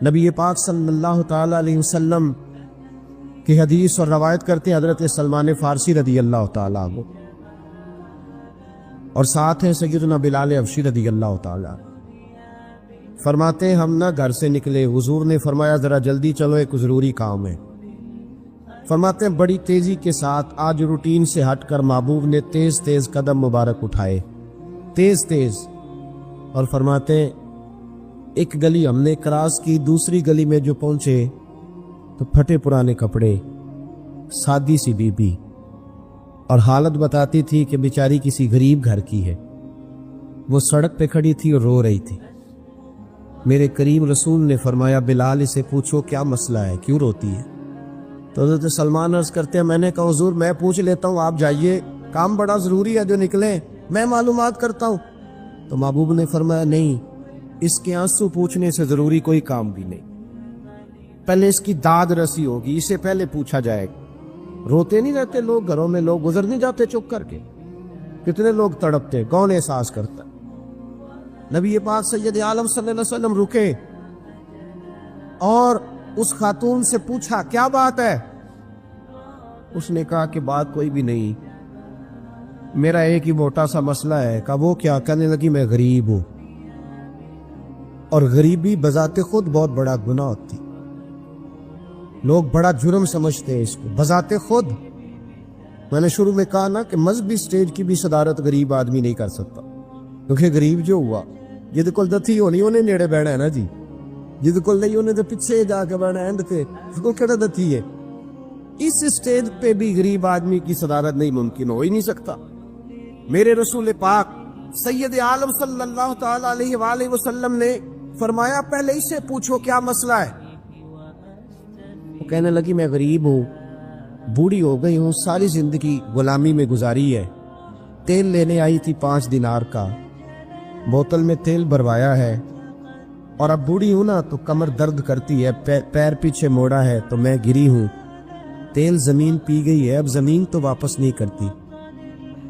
نبی پاک صلی اللہ تعالی علیہ وسلم کی حدیث اور روایت کرتے ہیں حضرت سلمان فارسی رضی اللہ تعالی عنہ، اور ساتھ ہیں سیدنا بلال حبشی رضی اللہ تعالی عنہ۔ فرماتے ہیں ہم نہ گھر سے نکلے، حضور نے فرمایا ذرا جلدی چلو، ایک ضروری کام ہے۔ فرماتے ہیں بڑی تیزی کے ساتھ آج روٹین سے ہٹ کر محبوب نے تیز تیز قدم مبارک اٹھائے، تیز تیز، اور فرماتے ہیں ایک گلی ہم نے کراس کی، دوسری گلی میں جو پہنچے تو پھٹے پرانے کپڑے، سادی سی بی بی، اور حالت بتاتی تھی کہ بیچاری کسی غریب گھر کی ہے۔ وہ سڑک پہ کھڑی تھی اور رو رہی تھی۔ میرے کریم رسول نے فرمایا بلال اسے پوچھو کیا مسئلہ ہے، کیوں روتی ہے؟ تو حضرت سلمان عرض کرتے ہیں میں نے کہا حضور میں پوچھ لیتا ہوں، آپ جائیے، کام بڑا ضروری ہے جو نکلے، میں معلومات کرتا ہوں۔ تو محبوب نے فرمایا نہیں، اس کے آنسو پوچھنے سے ضروری کوئی کام بھی نہیں، پہلے اس کی داد رسی ہوگی، اسے پہلے پوچھا جائے گا۔ روتے نہیں رہتے لوگ گھروں میں، لوگ گزر نہیں جاتے چپ کر کے؟ کتنے لوگ تڑپتے، کون احساس کرتا؟ نبی پاک سید عالم صلی اللہ علیہ وسلم رکے اور اس خاتون سے پوچھا کیا بات ہے؟ اس نے کہا کہ بات کوئی بھی نہیں، میرا ایک ہی موٹا سا مسئلہ ہے۔ کہا وہ کیا؟ کہنے لگی میں غریب ہوں، اور غریبی بذات خود بہت بڑا گناہ ہوتی، لوگ بڑا جرم سمجھتے ہیں اس کو بذات خود۔ میں نے شروع میں کہا نا کہ مذہبی سٹیج کی بھی صدارت غریب آدمی نہیں کر سکتا، کیونکہ غریب جو ہوا جد کول دتھی ہونی انہیں نیڑے بیٹھا ہے نا جی، جد کول نہیں انہیں تو پیچھے جا کے بیٹھا ہے، تے اس کو کہڑا دتھی ہے۔ اس سٹیج پہ بھی غریب آدمی کی صدارت نہیں ممکن ہو ہی نہیں سکتا۔ میرے رسول پاک سید عالم صلی اللہ تعالی علیہ وآلہ وسلم نے فرمایا پہلے اسے پوچھو کیا مسئلہ ہے۔ وہ کہنے لگی میں غریب ہوں، بوڑھی ہو گئی ہوں، ساری زندگی غلامی میں گزاری ہے، تیل لینے آئی تھی 5 دینار کا، بوتل میں تیل بھروایا ہے، اور اب بوڑھی ہوں نا تو کمر درد کرتی ہے، پیر پیچھے موڑا ہے تو میں گری ہوں، تیل زمین پی گئی ہے، اب زمین تو واپس نہیں کرتی،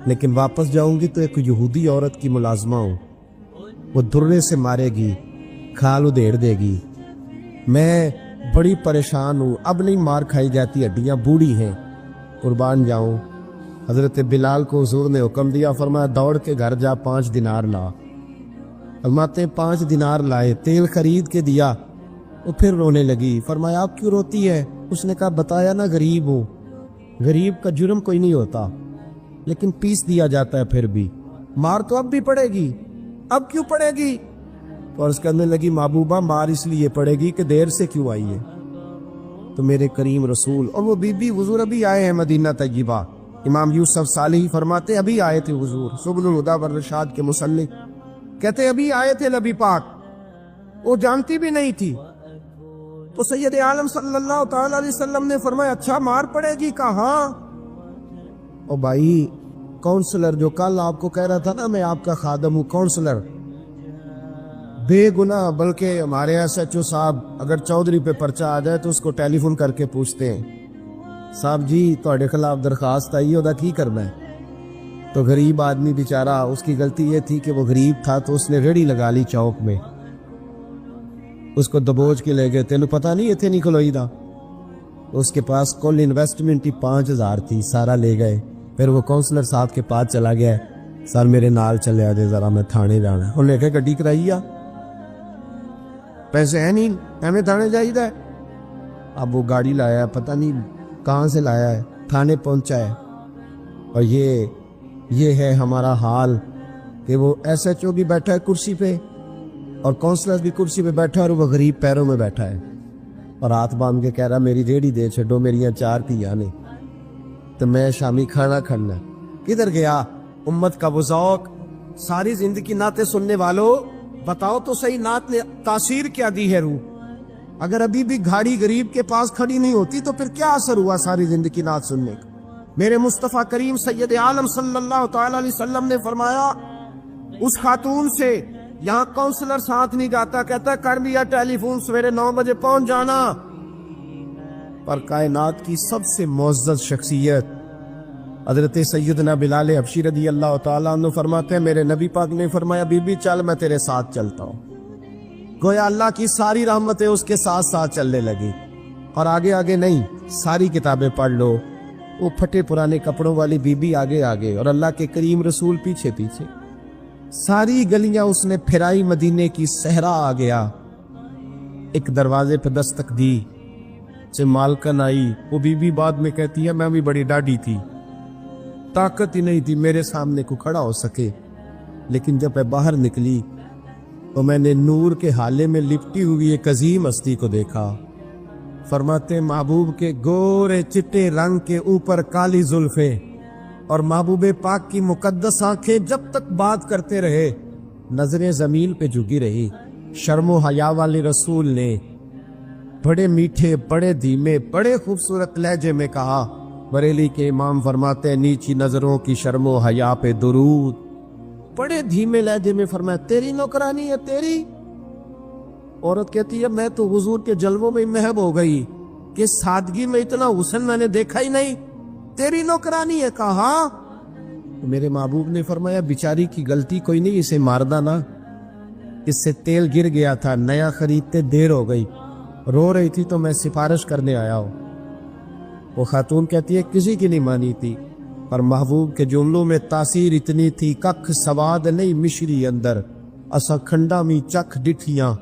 لیکن واپس جاؤں گی تو ایک یہودی عورت کی ملازمہ ہوں، وہ درے سے مارے گی، کھال ادھیڑ دے گی، میں بڑی پریشان ہوں، اب نہیں مار کھائی جاتی، ہڈیاں بوڑھی ہیں، قربان جاؤں۔ حضرت بلال کو حضور نے حکم دیا، فرمایا دوڑ کے گھر جا 5 دینار لا۔ فرماتے 5 دینار لائے، تیل خرید کے دیا، وہ پھر رونے لگی۔ فرمایا آپ کیوں روتی ہے؟ اس نے کہا بتایا نا غریب ہوں، غریب کا جرم کوئی نہیں ہوتا، لیکن پیس دیا جاتا ہے، پھر بھی مار تو اب بھی پڑے گی، اب کیوں پڑے گی؟ تو عرض کرنے لگی محبوبہ مار اس لیے پڑے گی کہ دیر سے کیوں آئی ہے۔ تو میرے کریم رسول اور وہ بی بی حضور ابھی آئے ہیں مدینہ طیبہ، امام یوسف صالحی فرماتے ابھی آئے تھے حضور، سبل الہدی والرشاد کے مصنف کہتے ابھی آئے تھے نبی پاک، وہ جانتی بھی نہیں تھی۔ تو سید عالم صلی اللہ تعالی علیہ وسلم نے فرمایا اچھا مار پڑے گی؟ کہا ہاں۔ او بھائی کونسلر جو کل آپ کو کہہ رہا تھا نا میں آپ کا خادم ہوں، کونسلر بے گناہ، بلکہ ہمارے ایس ایچ او صاحب اگر چودھری پہ پرچہ آ جائے تو اس کو ٹیلی فون کر کے پوچھتے ہیں صاحب جی تہاڈے خلاف درخواست آئی ہے، کی کرنا ہے؟ تو غریب آدمی بیچارہ، اس کی غلطی یہ تھی کہ وہ غریب تھا تو اس نے ریڑھی لگا لی چوک میں، اس کو دبوچ کے لے گئے، تینوں پتہ نہیں اتنے نہیں کھلوئی دا، اس کے پاس کل انویسٹمنٹ ہی 5000 تھی، سارا لے گئے۔ پھر وہ کونسلر صاحب کے پاس چلا گیا، سر میرے نال چلے آ جائے ذرا میں تھانے جانا ہے، انہیں کہ گڈی کرائی آ، پیسے ہیں نہیں ایویں تھانے جائیدا ہے۔ اب وہ گاڑی لایا ہے، پتہ نہیں کہاں سے لایا ہے، تھانے پہنچا ہے، اور یہ ہے ہمارا حال کہ وہ ایس ایچ او بھی بیٹھا ہے کرسی پہ اور کونسلر بھی کرسی پہ بیٹھا ہے، اور وہ غریب پیروں میں بیٹھا ہے اور ہاتھ باندھ کے کہہ رہا میری ریڑھی دے چھڈو، میریاں 4 تھیاں نے تو میں شامی کھانا کھانا۔ کدھر گیا امت کا وہ ذوق؟ ساری زندگی نعتیں سننے والوں بتاؤ تو صحیح نعت نے تاثیر کیا دی ہے روح؟ اگر ابھی بھی گھاڑی غریب کے پاس کھڑی نہیں ہوتی تو پھر کیا اثر ہوا ساری زندگی نعت سننے کا؟ میرے مصطفیٰ کریم سید عالم صلی اللہ تعالی علیہ وسلم نے فرمایا اس خاتون سے، یہاں کونسلر ساتھ نہیں جاتا، کہتا کر لیا ٹیلی فون، سویرے 9 بجے پہنچ جانا، پر کائنات کی سب سے معزز شخصیت حضرت سیدنا بلال حبشی رضی اللہ تعالیٰ عنہ فرماتے ہیں میرے نبی پاک نے فرمایا بی بی چل میں تیرے ساتھ چلتا ہوں، گویا اللہ کی ساری رحمتیں اس کے ساتھ ساتھ چلنے لگی. اور آگے آگے نہیں، ساری کتابیں پڑھ لو. وہ پھٹے پرانے کپڑوں والی بی بی آگے آگے اور اللہ کے کریم رسول پیچھے پیچھے. ساری گلیاں اس نے پھرائی، مدینے کی صحرا آ گیا. ایک دروازے پہ دستک دی سے مالکن آئی. وہ بی بی بعد میں کہتی ہے میں بھی بڑی ڈاڈی تھی، طاقت ہی نہیں تھی میرے سامنے کو کھڑا ہو سکے. لیکن جب میں باہر نکلی تو میں نے نور کے حالے میں لپٹی ہوئی ایک عظیم ہستی کو دیکھا. فرماتے محبوب کے گورے چٹے رنگ کے اوپر کالی زلفیں اور محبوب پاک کی مقدس آنکھیں جب تک بات کرتے رہے نظریں زمین پہ جھکی رہی. شرم و حیا والے رسول نے بڑے میٹھے، بڑے دھیمے، بڑے خوبصورت لہجے میں کہا. بریلی کے امام فرماتے ہیں نیچی نظروں کی شرم و حیا پہ درود. بڑے دھیمے لہجے میں فرمایا تیری نوکرانی ہے تیری. عورت کہتی ہے میں تو حضور کے جلووں میں محب ہو گئی کہ سادگی میں اتنا حسن میں نے دیکھا ہی نہیں. تیری نوکرانی ہے. کہا میرے محبوب نے فرمایا بیچاری کی غلطی کوئی نہیں، اسے ماردہ نا، اس سے تیل گر گیا تھا، نیا خریدتے دیر ہو گئی، رو رہی تھی تو میں سفارش کرنے آیا ہوں. وہ خاتون کہتی ہے کسی کی نہیں مانی تھی، پر محبوب کے جملوں میں تاثیر اتنی تھی ککھ سواد نہیں مشری اندر اسا کھنڈا می چکھ ڈٹھیاں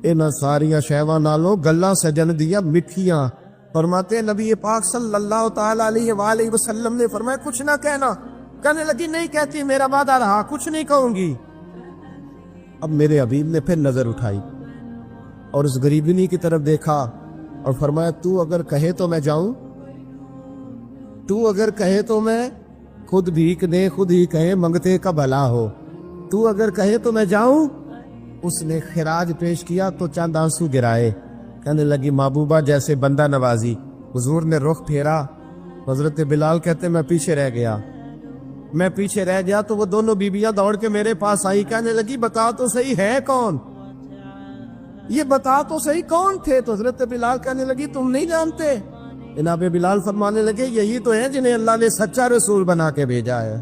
انہاں ساریاں شیواں نالوں گلاں سجن دیا مٹھیاں. فرماتے نبی پاک صلی اللہ تعالی علیہ وآلہ وسلم نے فرمایا کچھ نہ کہنا. کہنے لگی نہیں کہتی، میرا وعدہ رہا، کچھ نہیں کہوں گی. اب میرے حبیب نے پھر نظر اٹھائی اور اس غریبنی کی طرف دیکھا اور فرمایا تو اگر کہے تو میں جاؤں، تو اگر کہے تو میں خود بھیک دے، خود ہی کہے منگتے کا بھلا ہو، تو اگر کہے تو میں جاؤں. اس نے خراج پیش کیا تو چند آنسو گرائے. کہنے لگی محبوبہ جیسے بندہ نوازی. حضور نے رخ پھیرا. حضرت بلال کہتے میں پیچھے رہ گیا تو وہ دونوں بیویاں دوڑ کے میرے پاس آئی. کہنے لگی بتا تو صحیح ہے کون، یہ بتا تو صحیح کون تھے. تو حضرت بلال کہنے لگی تم نہیں جانتے. جناب بلال فرمانے لگے یہی تو ہیں جنہیں اللہ نے سچا رسول بنا کے بھیجا ہے.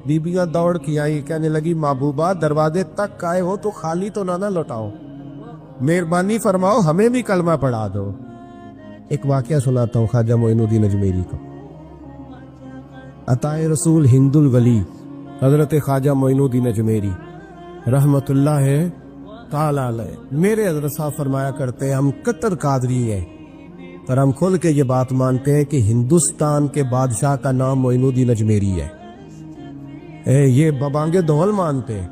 بیبیاں دوڑ کی آئی. کہنے لگی محبوبہ دروازے تک آئے ہو تو خالی تو نہ لوٹاؤ، مہربانی فرماؤ ہمیں بھی کلمہ پڑھا دو. ایک واقعہ سناتا ہوں خواجہ معین الدین اجمیری کا. عطائے رسول ہند الولی حضرت خواجہ معین الدین اجمیری رحمت اللہ تعالی علیہ، میرے حضرت صاحب فرمایا کرتے ہیں ہم کتر قادری ہیں پر ہم کھل کے یہ بات مانتے ہیں کہ ہندوستان کے بادشاہ کا نام معین الدین اجمیری ہے. یہ ببانگے دول مانتے ہیں.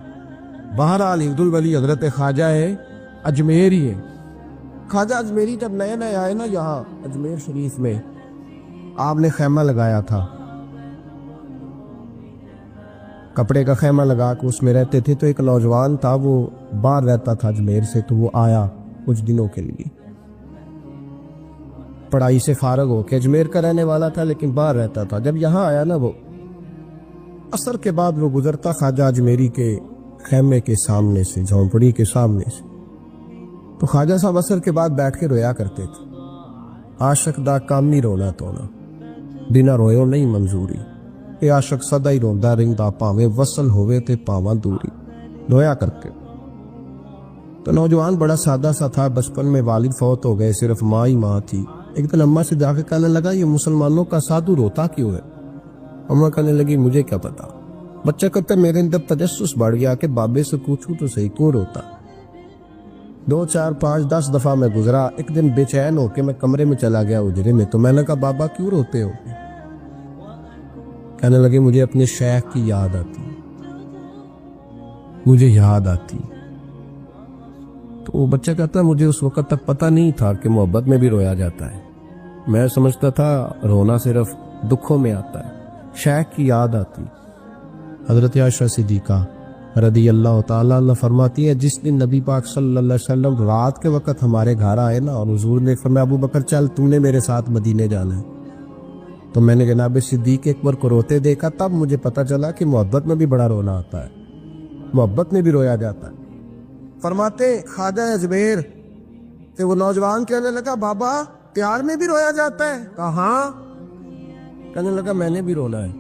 بہرحال ہند الولی حضرت خواجہ ہے اجمیری ہے. خواجہ اجمیری جب نئے نئے آئے نا یہاں اجمیر شریف میں، آپ نے خیمہ لگایا تھا، کپڑے کا خیمہ لگا کے اس میں رہتے تھے. تو ایک نوجوان تھا وہ باہر رہتا تھا اجمیر سے، تو وہ آیا کچھ دنوں کے لیے، پڑھائی سے فارغ ہو کے اجمیر کا رہنے والا تھا لیکن باہر رہتا تھا. جب یہاں آیا نا وہ عصر کے بعد وہ گزرتا خواجہ اجمیری کے خیمے کے سامنے سے، جھونپڑی کے سامنے سے، تو خواجہ صاحب عصر کے بعد بیٹھ کے رویا کرتے تھے. عاشق دا کام نہیں رونا تونا، بنا رویو نہیں منظوری، کہ عاشق سدا ہی روندا رہندا پاویں وصل ہوئے تے پاواں دوری، رویا کرتے. تو نوجوان بڑا سادہ سا تھا، بچپن میں والد فوت ہو گئے، صرف ماں ہی ماں تھی. ایک دن اماں سے جا کے کہنے لگا یہ مسلمانوں کا سادھو روتا کیوں ہے؟ اماں کہنے لگی مجھے کیا پتا. بچہ کہتا میرے اندر تجسس بڑھ گیا کہ بابے سے پوچھوں تو صحیح کیوں روتا. 2 4 5 10 دفعہ میں گزرا. ایک دن بے چین ہو کے میں کمرے میں چلا گیا اجرے میں، تو میں نے کہا بابا کیوں روتے ہو؟ کہنے لگے مجھے اپنے شیخ کی یاد آتی، مجھے یاد آتی. تو وہ بچہ کہتا مجھے اس وقت تک پتہ نہیں تھا کہ محبت میں بھی رویا جاتا ہے. میں سمجھتا تھا رونا صرف دکھوں میں آتا ہے. شیخ کی یاد آتی. حضرت عائشہ صدیقہ رضی اللہ تعالیٰ عنہ فرماتی ہے جس دن نبی پاک صلی اللہ علیہ وسلم رات کے وقت ہمارے گھر آئے نا اور حضور نے فرمایا ابو بکر چل تم نے میرے ساتھ مدینے جانا ہے، تو میں نے جناب صدیق اکبر کو روتے دیکھا. تب مجھے پتہ چلا کہ محبت میں بھی بڑا رونا آتا ہے، محبت میں بھی رویا جاتا ہے. فرماتے خواجہ اجمیر کہ وہ نوجوان کہنے لگا بابا پیار میں بھی رویا جاتا ہے؟ کہاں؟ کہنے لگا میں نے بھی رونا ہے.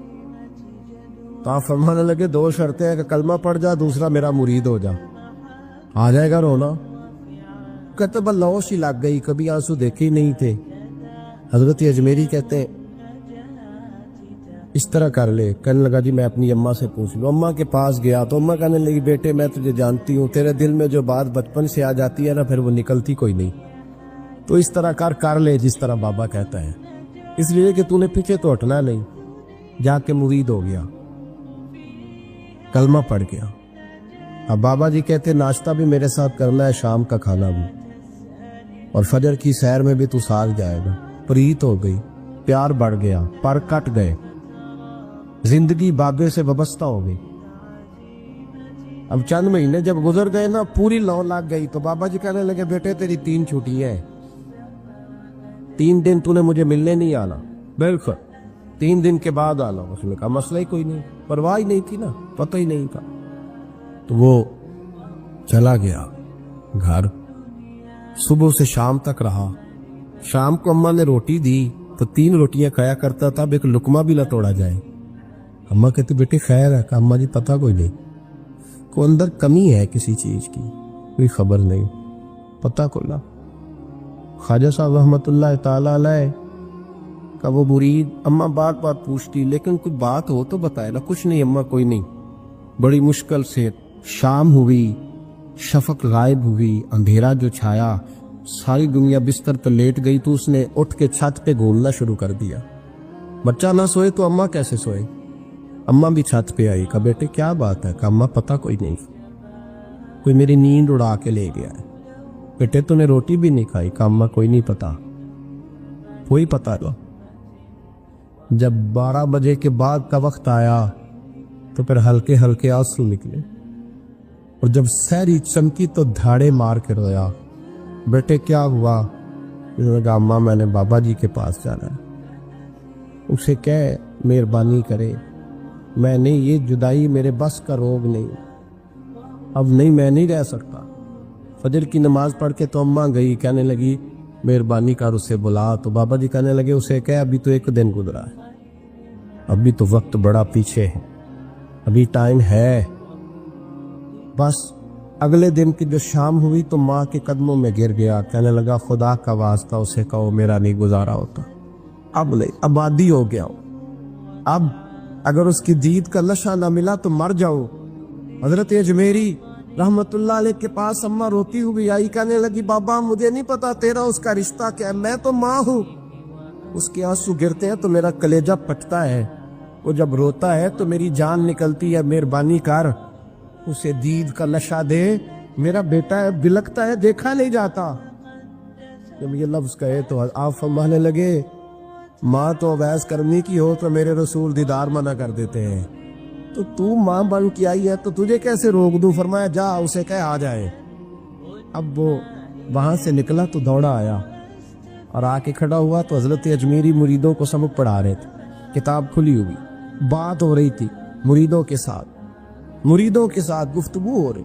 تو آپ فرمانے لگے 2 شرطیں ہیں کہ کلمہ پڑھ جا، دوسرا میرا مرید ہو جا. آ جائے گا رونا. کہتے بلوش ہی لگ گئی, کبھی آنسو دیکھے ہی نہیں تھے. حضرت اجمیری کہتے ہیں اس طرح کر لے. کہنے لگا جی میں اپنی اماں سے پوچھ لوں. اماں کے پاس گیا تو اماں کہنے لگی بیٹے میں تجھے جانتی ہوں, تیرے دل میں جو بات بچپن سے آ جاتی ہے نا پھر وہ نکلتی کوئی نہیں. تو اس طرح کر لے جس طرح بابا کہتا ہے, اس لیے کہ تو نے پیچھے تو ہٹنا نہیں. جا کے مرید ہو گیا, کلمہ پڑھ گیا. اب بابا جی کہتے ناشتہ بھی میرے ساتھ کرنا ہے, شام کا کھانا بھی, اور فجر کی سیر میں بھی تو ساتھ جائے گا. پریت ہو گئی, پیار بڑھ گیا, پر کٹ گئے, زندگی بابے سے وابستہ ہو گئی. اب چند مہینے جب گزر گئے نا پوری لو لگ گئی. تو بابا جی کہنے لگے بیٹے تیری 3 چھٹی ہے, 3 دن تو نے مجھے ملنے نہیں آنا. بالکل 3 دن کے بعد آنا. اس نے کہا مسئلہ ہی کوئی نہیں, پرواہ ہی نہیں تھی نا, پتہ ہی نہیں تھا. تو وہ چلا گیا گھر, صبح سے شام تک رہا. شام کو اماں نے روٹی دی تو 3 روٹیاں کھایا کرتا تھا, اب ایک لقمہ بھی نہ توڑا جائے. اماں کہتی بیٹے خیر ہے. کہ اماں جی پتہ کوئی نہیں, کو اندر کمی ہے کسی چیز کی, کوئی خبر نہیں, پتہ کو لا. خواجہ صاحب رحمۃ اللہ تعالی علیہ کا وہ مرید اماں بات بات پوچھتی لیکن کوئی بات ہو تو بتائے نا. کچھ نہیں اماں کوئی نہیں. بڑی مشکل سے شام ہوئی, شفق غائب ہوئی, اندھیرا جو چھایا, ساری دنیا بستر پہ لیٹ گئی. تو اس نے اٹھ کے چھت پہ گھومنا شروع کر دیا. بچہ نہ سوئے تو اماں کیسے سوئے. اماں بھی چھت پہ آئی. کہا بیٹے کیا بات ہے. کہا اماں پتہ کوئی نہیں, کوئی میری نیند اڑا کے لے گیا ہے. بیٹے تو نے روٹی بھی نہیں کھائی. کہا اماں کوئی نہیں پتا, کوئی پتا لو. جب 12 بجے کے بعد کا وقت آیا تو پھر ہلکے ہلکے آنسو نکلے, اور جب سحری چمکی تو دھاڑے مار کے رویا. بیٹے کیا ہوا. انہوں نے کہا اماں میں نے بابا جی کے پاس جانا ہے, اسے کہہ مہربانی کرے, میں نہیں, یہ جدائی میرے بس کا روگ نہیں, اب نہیں میں نہیں رہ سکتا. فجر کی نماز پڑھ کے تو اماں گئی, کہنے لگی مہربانی کر اسے بلا. تو بابا جی کہنے لگے اسے کہہ ابھی تو 1 دن گزرا ہے, ابھی تو وقت بڑا پیچھے ہے, ابھی ٹائم ہے. بس اگلے دن کی جو شام ہوئی تو ماں کے قدموں میں گر گیا. کہنے لگا خدا کا واسطہ اسے کہو میرا نہیں گزارا ہوتا, اب نہیں, اب عادی ہو گیا ہوں, اب اگر اس کی دید کا لشا نہ ملا تو مر جاؤ. حضرت اجمیری رحمت اللہ علیہ کے پاس اماں روتی ہوئی آئی. کہنے لگی بابا مجھے نہیں پتا تیرا اس کا رشتہ کیا ہے, میں تو ماں ہوں. اس کے آنسو گرتے ہیں تو میرا کلیجہ پھٹتا ہے, وہ جب روتا ہے تو میری جان نکلتی ہے. مہربانی کر اسے دید کا نشہ دے, میرا بیٹا ہے بلکتا ہے دیکھا نہیں جاتا. جب یہ لفظ کہے تو آپ فرمانے لگے ماں تو اویس کرنی کی ہو تو میرے رسول دیدار منع کر دیتے ہیں, تو ماں بن کے آئی ہے تو تجھے کیسے روک دوں. فرمایا جا اسے کہہ آ جائے. اب وہ وہاں سے نکلا تو دوڑا آیا اور آ کے کھڑا ہوا تو حضرت اجمیری مریدوں کو سبق پڑھا رہے تھے, کتاب کھلی ہوئی, بات ہو رہی تھی مریدوں کے ساتھ گفتگو ہو رہی.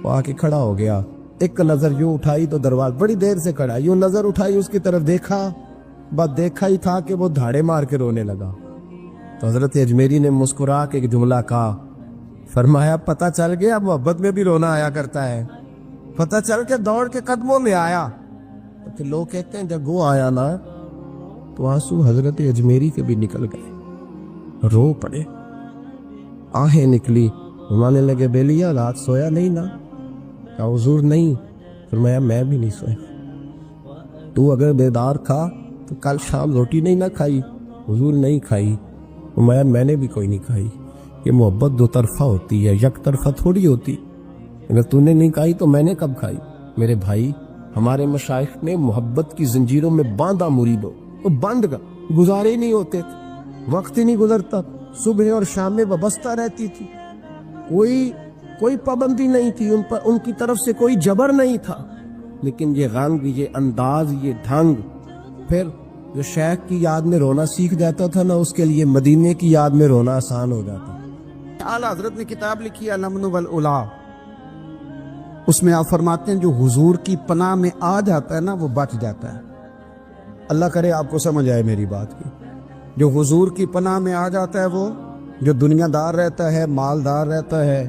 وہ آ کے کھڑا ہو گیا, ایک نظر یوں اٹھائی تو دروازہ, بڑی دیر سے کھڑا, یوں نظر اٹھائی اس کی طرف دیکھا, بس دیکھا ہی تھا کہ وہ دھاڑے مار کے رونے لگا. تو حضرت اجمیری نے مسکرا کے ایک جملہ کہا, فرمایا پتہ چل گیا محبت میں بھی رونا آیا کرتا ہے. پتہ چل کے دوڑ کے قدموں میں آیا. تو پھر لوگ کہتے ہیں جب وہ آیا نا تو آنسو حضرت اجمیری کے بھی نکل گئے, رو پڑے, آہیں نکلی. فرمانے لگے بیلیا رات سویا نہیں نا. کہا حضور نہیں. فرمایا میں بھی نہیں سویا. تو اگر بیدار تھا تو کل شام روٹی نہیں نہ کھائی. حضور نہیں کھائی. فرمایا میں نے بھی کوئی نہیں کھائی. یہ محبت 2 طرفہ ہوتی ہے, یک طرفہ تھوڑی ہوتی. اگر تو نے نہیں کھائی تو میں نے کب کھائی. میرے بھائی ہمارے مشائخ نے محبت کی زنجیروں میں باندھا مریدوں, وہ بند گزارے نہیں ہوتے تھے, وقت ہی نہیں گزرتا, صبح اور شام میں وابستہ رہتی تھی, کوئی پابندی نہیں تھی ان پر, ان کی طرف سے کوئی جبر نہیں تھا. لیکن یہ رنگ, یہ انداز, یہ ڈھنگ, پھر جو شیخ کی یاد میں رونا سیکھ جاتا تھا نا اس کے لیے مدینے کی یاد میں رونا آسان ہو جاتا. اعلیٰ حضرت نے کتاب لکھی الامن والعلا, اس میں آپ فرماتے ہیں جو حضور کی پناہ میں آ جاتا ہے نا وہ بچ جاتا ہے. اللہ کرے آپ کو سمجھ آئے میری بات کی. جو حضور کی پناہ میں آ جاتا ہے وہ, جو دنیا دار رہتا ہے, مالدار رہتا ہے,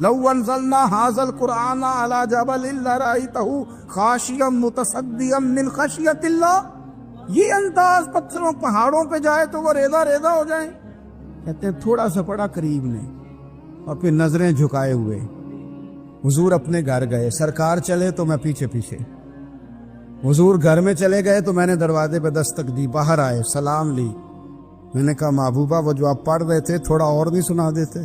لو انزلنا هذا القرآن على جبل لرأيته خاشعا متصدعا من خشیت اللہ. یہ انداز پتھروں پہاڑوں پہ جائے تو وہ ریزہ ریزہ ہو جائیں. کہتے ہیں تھوڑا سا پڑا قریب نے اور پھر نظریں جھکائے ہوئے. حضور اپنے گھر گئے، سرکار چلے تو میں پیچھے پیچھے. حضور گھر میں چلے گئے تو میں نے دروازے پہ دستک دی، باہر آئے، سلام لی. میں نے کہا محبوبہ وہ جو آپ پڑھ رہے تھے تھوڑا اور نہیں سنا دیتے،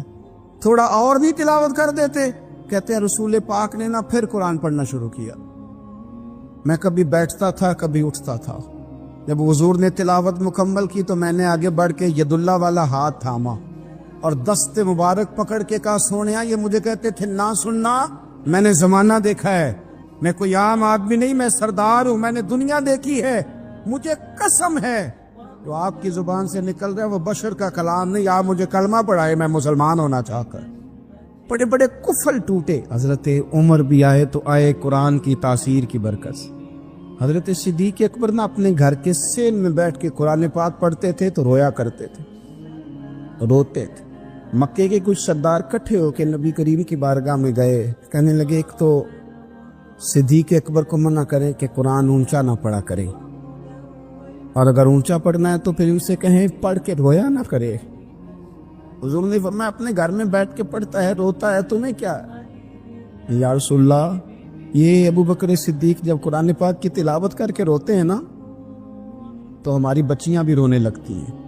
تھوڑا اور نہیں تلاوت کر دیتے؟ کہتے ہیں رسول پاک نے نا پھر قرآن پڑھنا شروع کیا. میں کبھی بیٹھتا تھا کبھی اٹھتا تھا. جب حضور نے تلاوت مکمل کی تو میں نے آگے بڑھ کے ید اللہ والا ہاتھ تھاما اور دست مبارک پکڑ کے کہا سونیا یہ مجھے کہتے تھے نہ سننا، میں نے زمانہ دیکھا ہے، میں کوئی عام آدمی نہیں، میں سردار ہوں، میں نے دنیا دیکھی ہے. مجھے قسم ہے جو آپ کی زبان سے نکل رہا ہے وہ بشر کا کلام نہیں. آپ مجھے کلمہ پڑھائے میں مسلمان ہونا چاہ کر. بڑے بڑے کفل ٹوٹے. حضرت عمر بھی آئے تو آئے قرآن کی تاثیر کی برکت سے. حضرت صدیق اکبر نہ اپنے گھر کے سین میں بیٹھ کے قرآن پاک پڑھتے تھے تو رویا کرتے تھے، روتے تھے. مکے کے کچھ سردار کٹھے ہو کے نبی کریم کی بارگاہ میں گئے، کہنے لگے ایک تو صدیق اکبر کو منع کرے کہ قرآن اونچا نہ پڑھا کرے، اور اگر اونچا پڑھنا ہے تو پھر ان سے کہیں پڑھ کے رویا نہ کرے. حضور نے فرمایا اپنے گھر میں بیٹھ کے پڑھتا ہے روتا ہے، تمہیں کیا ہے؟ یا رسول اللہ یہ ابو بکر صدیق جب قرآن پاک کی تلاوت کر کے روتے ہیں نا تو ہماری بچیاں بھی رونے لگتی ہیں،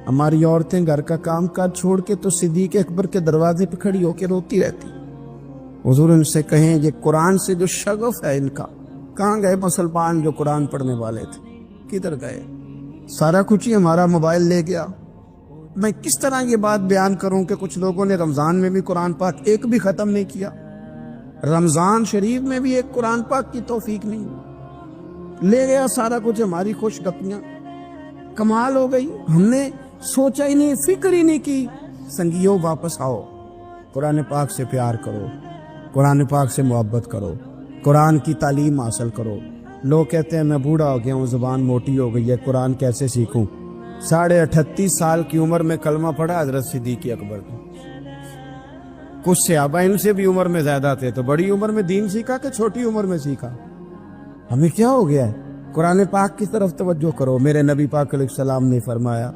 ہماری عورتیں گھر کا کام کاج چھوڑ کے تو صدیق اکبر کے دروازے پہ کھڑی ہو کے روتی رہتی. حضور ان سے کہیں یہ قرآن سے جو شغف ہے ان کا، کہاں گئے مسلمان جو قرآن پڑھنے والے تھے، کدھر گئے؟ سارا کچھ ہی ہمارا موبائل لے گیا. میں کس طرح یہ بات بیان کروں کہ کچھ لوگوں نے رمضان میں بھی قرآن پاک ایک بھی ختم نہیں کیا، رمضان شریف میں بھی ایک قرآن پاک کی توفیق نہیں. لے گیا سارا کچھ ہماری خوش گپیاں. کمال ہو گئی، ہم نے سوچا ہی نہیں، فکر ہی نہیں کی. سنگیو واپس آؤ، قرآن پاک سے پیار کرو، قرآن پاک سے محبت کرو، قرآن کی تعلیم حاصل کرو. لوگ کہتے ہیں میں بوڑھا ہو گیا ہوں، زبان موٹی ہو گئی ہے، قرآن کیسے سیکھوں؟ 38.5 سال کی عمر میں کلمہ پڑھا حضرت صدیق اکبر نے. کچھ صحابہ ان سے بھی عمر میں زیادہ تھے تو بڑی عمر میں دین سیکھا کہ چھوٹی عمر میں سیکھا؟ ہمیں کیا ہو گیا ہے؟ قرآن پاک کی طرف توجہ کرو. میرے نبی پاک علیہ السلام نے فرمایا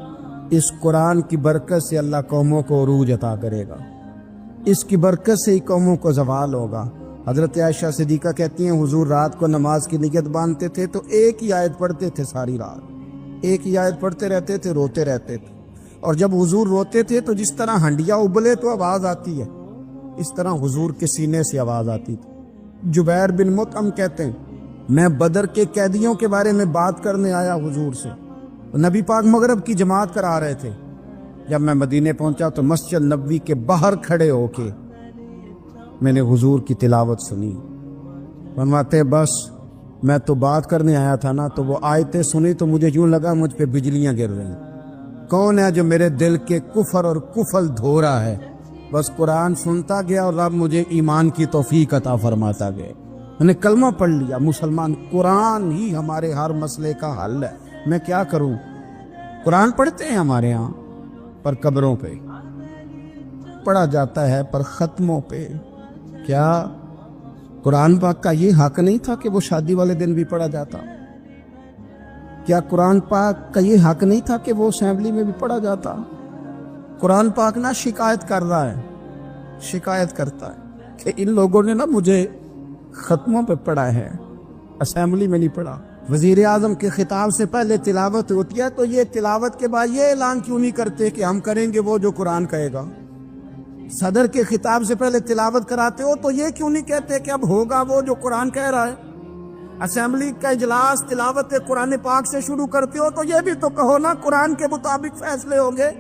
اس قرآن کی برکت سے اللہ قوموں کو عروج عطا کرے گا، اس کی برکت سے ہی قوموں کو زوال ہوگا. حضرت عائشہ صدیقہ کہتی ہیں حضور رات کو نماز کی نیت باندھتے تھے تو ایک ہی آیت پڑھتے تھے ساری رات، ایک ہی آیت پڑھتے رہتے تھے، روتے رہتے تھے. اور جب حضور روتے تھے تو جس طرح ہنڈیا ابلے تو آواز آتی ہے اس طرح حضور کے سینے سے آواز آتی تھی. جبیر بن مطعم کہتے ہیں میں بدر کے قیدیوں کے بارے میں بات کرنے آیا حضور سے، نبی پاک مغرب کی جماعت کرا رہے تھے. جب میں مدینے پہنچا تو مسجد نبوی کے باہر کھڑے ہو کے میں نے حضور کی تلاوت سنی. فرماتے بس میں تو بات کرنے آیا تھا نا، تو وہ آیتیں سنی تو مجھے یوں لگا مجھ پہ بجلیاں گر رہی. کون ہے جو میرے دل کے کفر اور کفل دھو رہا ہے؟ بس قرآن سنتا گیا اور رب مجھے ایمان کی توفیق عطا فرماتا گیا. میں نے کلمہ پڑھ لیا، مسلمان. قرآن ہی ہمارے ہر مسئلے کا حل ہے. میں کیا کروں؟ قرآن پڑھتے ہیں ہمارے ہاں پر قبروں پہ پڑھا جاتا ہے، پر ختموں پہ. کیا قرآن پاک کا یہ حق نہیں تھا کہ وہ شادی والے دن بھی پڑھا جاتا؟ کیا قرآن پاک کا یہ حق نہیں تھا کہ وہ اسمبلی میں بھی پڑھا جاتا؟ قرآن پاک نہ شکایت کر رہا ہے، شکایت کرتا ہے کہ ان لوگوں نے نا مجھے ختموں پہ پڑھا ہے، اسمبلی میں نہیں پڑھا. وزیر اعظم کے خطاب سے پہلے تلاوت ہوتی ہے تو یہ تلاوت کے بعد یہ اعلان کیوں نہیں کرتے کہ ہم کریں گے وہ جو قرآن کہے گا؟ صدر کے خطاب سے پہلے تلاوت کراتے ہو تو یہ کیوں نہیں کہتے کہ اب ہوگا وہ جو قرآن کہہ رہا ہے؟ اسمبلی کا اجلاس تلاوت قرآن پاک سے شروع کرتے ہو تو یہ بھی تو کہو نا قرآن کے مطابق فیصلے ہوں گے.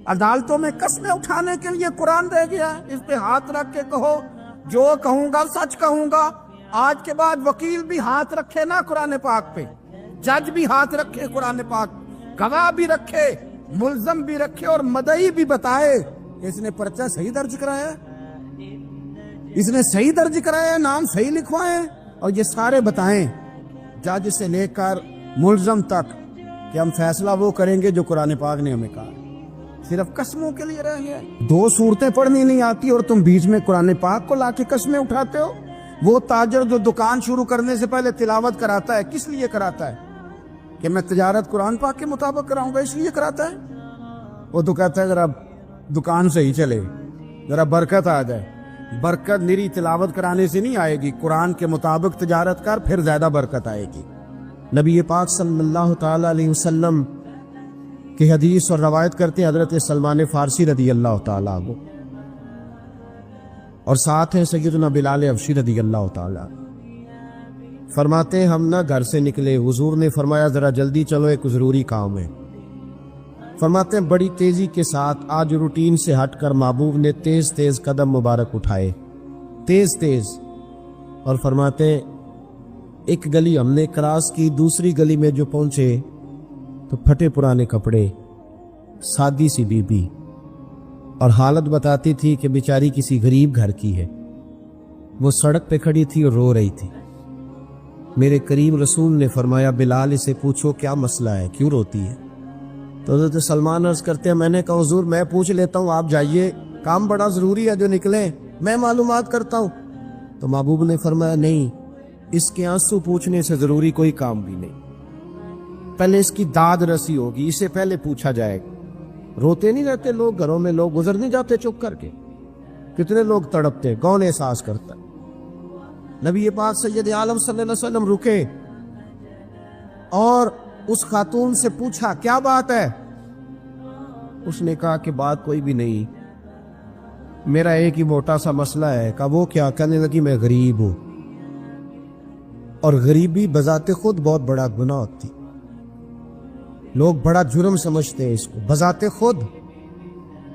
عدالتوں میں قسمیں اٹھانے کے لیے قرآن رہ گیا ہے، اس پہ ہاتھ رکھ کے کہو جو کہوں گا سچ کہوں گا. آج کے بعد وکیل بھی ہاتھ رکھے نا قرآن پاک پہ، جج بھی ہاتھ رکھے قرآن پاک، گواہ بھی رکھے، ملزم بھی رکھے اور مدعی بھی بتائے کہ اس نے پرچہ صحیح درج کرایا ہے، اس نے صحیح درج کرایا ہے، نام صحیح لکھوائے، اور یہ سارے بتائیں جج سے لے کر ملزم تک کہ ہم فیصلہ وہ کریں گے جو قرآن پاک نے ہمیں کہا. صرف قسموں کے لیے رہ گیا؟ 2 صورتیں پڑھنی نہیں آتی اور تم بیچ میں قرآن پاک کو لا کے قسمیں اٹھاتے ہو؟ وہ تاجر جو دکان شروع کرنے سے پہلے تلاوت کراتا ہے، کس لیے کراتا ہے؟ کہ میں تجارت قرآن پاک کے مطابق کراؤں گا، اس لیے کراتا ہے؟ وہ تو کہتا ہے ذرا دکان سے ہی چلے، ذرا برکت آ جائے۔ برکت نری تلاوت کرانے سے نہیں آئے گی، قرآن کے مطابق تجارت کر، پھر زیادہ برکت آئے گی۔ نبی پاک صلی اللہ تعالی علیہ وسلم کی حدیث اور روایت کرتے حضرت سلمان فارسی رضی اللہ تعالی عنہ، اور ساتھ ہیں سیدنا بلال حبشی رضی اللہ تعالی عنہ۔ فرماتے ہیں ہم نہ گھر سے نکلے، حضور نے فرمایا ذرا جلدی چلو، ایک ضروری کام ہے۔ فرماتے ہیں بڑی تیزی کے ساتھ آج روٹین سے ہٹ کر محبوب نے تیز تیز قدم مبارک اٹھائے، تیز تیز، اور فرماتے ہیں ایک گلی ہم نے کراس کی، دوسری گلی میں جو پہنچے تو پھٹے پرانے کپڑے، سادی سی بی بی، اور حالت بتاتی تھی کہ بیچاری کسی غریب گھر کی ہے۔ وہ سڑک پہ کھڑی تھی اور رو رہی تھی۔ میرے کریم رسول نے فرمایا بلال اسے پوچھو کیا مسئلہ ہے، کیوں روتی ہے؟ تو حضرت سلمان عرض کرتے ہیں میں نے کہا حضور میں پوچھ لیتا ہوں، آپ جائیے، کام بڑا ضروری ہے جو نکلے، میں معلومات کرتا ہوں۔ تو محبوب نے فرمایا نہیں، اس کے آنسو پوچھنے سے ضروری کوئی کام بھی نہیں، پہلے اس کی داد رسی ہوگی، اسے پہلے پوچھا جائے گا۔ روتے نہیں رہتے لوگ گھروں میں، لوگ گزر نہیں جاتے چپ کر کے؟ کتنے لوگ تڑپتے، کون احساس کرتا ہے؟ نبی پاک سید عالم صلی اللہ علیہ وسلم رکے اور اس خاتون سے پوچھا کیا بات ہے؟ اس نے کہا کہ بات کوئی بھی نہیں، میرا ایک ہی موٹا سا مسئلہ ہے۔ کہا وہ کیا؟ کہنے لگی میں غریب ہوں، اور غریبی بذات خود بہت بڑا گناہ ہوتی، لوگ بڑا جرم سمجھتے ہیں اس کو بذات خود۔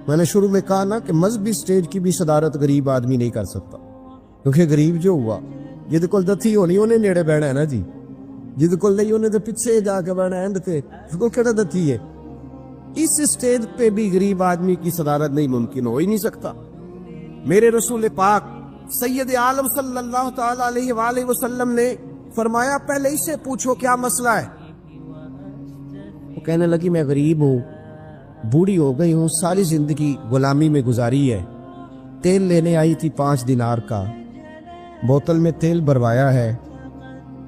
میں نے شروع میں کہا نا کہ مذہبی سٹیج کی بھی صدارت غریب آدمی نہیں کر سکتا، کیونکہ غریب جو ہوا جد کول دتھی ہونی انہیں نیڑے بہنا ہے نا جی، جد کول نہیں انہیں تو پیچھے جا کے بہنا ہے، اس کو کہنا دتھی ہے۔ اس سٹیج پہ بھی غریب آدمی کی صدارت نہیں ممکن ہو ہی نہیں سکتا۔ میرے رسول پاک سید عالم صلی اللہ تعالی علیہ وآلہ وسلم نے فرمایا پہلے اسے پوچھو کیا مسئلہ ہے۔ وہ کہنے لگی میں غریب ہوں، بوڑھی ہو گئی ہوں، ساری زندگی غلامی میں گزاری ہے، تیل لینے آئی تھی 5 دینار کا، بوتل میں تیل بھروایا ہے،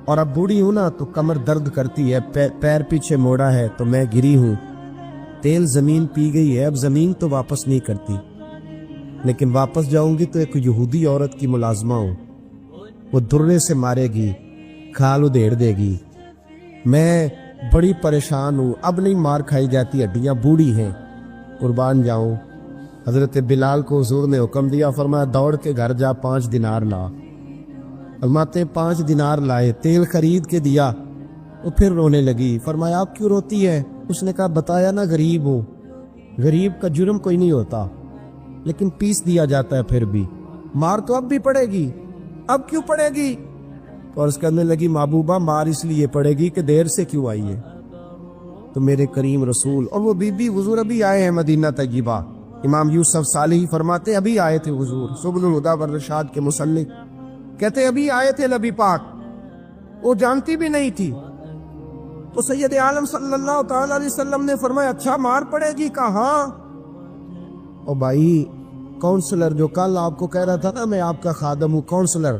اور اب بوڑھی ہوں نا تو کمر درد کرتی ہے، پیر پیچھے موڑا ہے تو میں گری ہوں، تیل زمین پی گئی ہے، اب زمین تو واپس نہیں کرتی، لیکن واپس جاؤں گی تو ایک یہودی عورت کی ملازمہ ہوں، وہ درے سے مارے گی، کھال ادھیڑ دے گی، میں بڑی پریشان ہوں، اب نہیں مار کھائی جاتی، ہڈیاں بوڑھی ہیں، قربان جاؤں۔ حضرت بلال کو حضور نے حکم دیا، فرمایا دوڑ کے گھر جا 5 دینار لا۔ فرماتے 5 دینار لائے، تیل خرید کے دیا، وہ پھر رونے لگی۔ فرمایا آپ کیوں روتی ہے؟ اس نے کہا بتایا نا غریب ہوں، غریب کا جرم کوئی نہیں ہوتا، لیکن پیس دیا جاتا ہے، پھر بھی مار تو اب بھی پڑے گی، اب کیوں پڑے گی؟ اور اس کرنے لگی محبوبہ مار اس لیے پڑے گی کہ دیر سے کیوں آئی ہے۔ تو میرے کریم رسول اور وہ بی بی حضور ابھی آئے ہیں مدینہ طیبہ، امام یوسف صالحی فرماتے ابھی آئے تھے حضور، سبل الہدی والرشاد کے مصنف کہتے ابھی آئے تھے نبی پاک، وہ جانتی بھی نہیں تھی۔ تو سید عالم صلی اللہ تعالی علیہ وسلم نے فرمایا اچھا مار پڑے گی؟ کہا ہاں۔ اور بھائی کونسلر جو کل آپ کو کہہ رہا تھا نا میں آپ کا خادم ہوں، کونسلر